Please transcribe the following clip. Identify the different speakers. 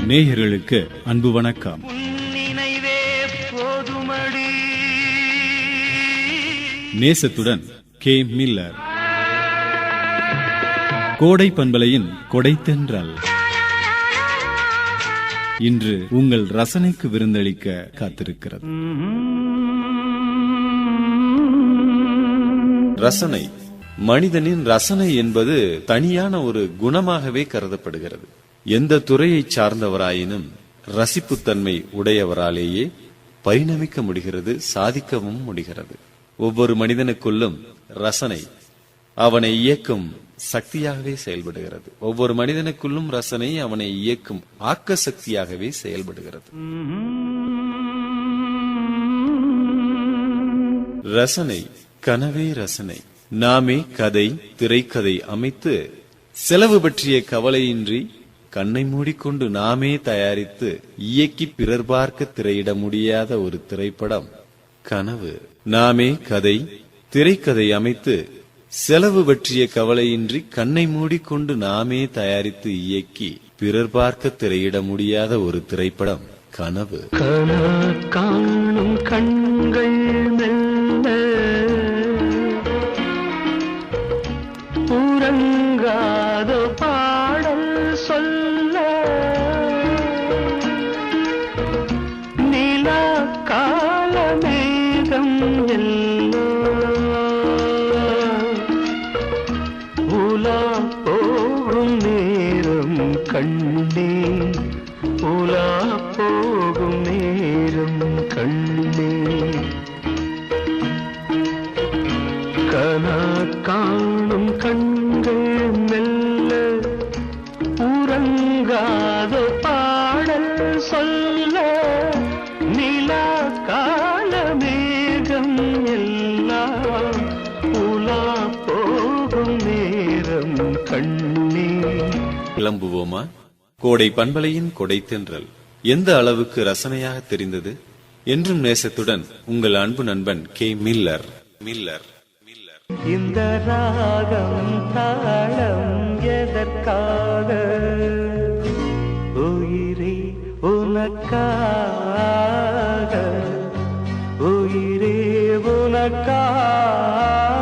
Speaker 1: நேயர்களுக்கு அன்பு வணக்கம். நேசத்துடன் கே. மில்லர். கோடை பண்பலையின் கொடைத்தென்றல் இன்று உங்கள் ரசனைக்கு விருந்தளிக்க காத்திருக்கிறது.
Speaker 2: ரசனை, மனிதனின் ரசனை என்பது தனியான ஒரு குணமாகவே கருதப்படுகிறது. எந்த துறையை சார்ந்தவராயினும் ரசிப்புத்தன்மை உடையவராலேயே பரிணமிக்க முடிகிறது, சாதிக்கவும் முடிகிறது. ஒவ்வொரு மனிதனுக்குள்ளும் ரசனை அவனை இயக்கும் சக்தியாகவே செயல்படுகிறது. ஒவ்வொரு மனிதனுக்குள்ளும் ரசனை அவனை இயக்கும் ஆக்க சக்தியாகவே செயல்படுகிறது. ரசனை, கனவே ரசனை. நாமே கதை, திரைக்கதை அமைத்து செலவு பற்றிய கவலையின்றி கண்ணை மூடிக்கொண்டு நாமே தயாரித்து இயக்கி பிறர் பார்க்க திரையிட முடியாத ஒரு திரைப்படம் கனவு. நாமே கதை, திரைக்கதை அமைத்து செலவு பற்றிய கவலையின்றி கண்ணை மூடிக்கொண்டு நாமே தயாரித்து இயக்கி பிறர் பார்க்க திரையிட முடியாத ஒரு திரைப்படம் கனவு.
Speaker 3: காணும் கண்கள் உறங்காத பாடல் சொல்ல நிலா கால மேகம் உலா போகும் நேரம் கண்ணே, உலா போகும் நேரம் கண்ணே. கனா காணும் கண்கள் மெல்ல உறங்காத பாடல் சொல்ல நிலா கால மேகம் எல்லாம் உலா போகும் நேரம் கண்ணே.
Speaker 2: கிளம்புவோமா? கோடை பண்பலையின் கொடைத்தென்றல் எந்த அளவுக்கு ரசனையாக தெரிந்தது? என்றும் நேசத்துடன் உங்கள் அன்பு நண்பன் கே. மில்லர். மில்லர்.
Speaker 3: இந்த ராகம் தாளம் எதற்காக உயிரே உனக்காக, உயிரே உனக்காக.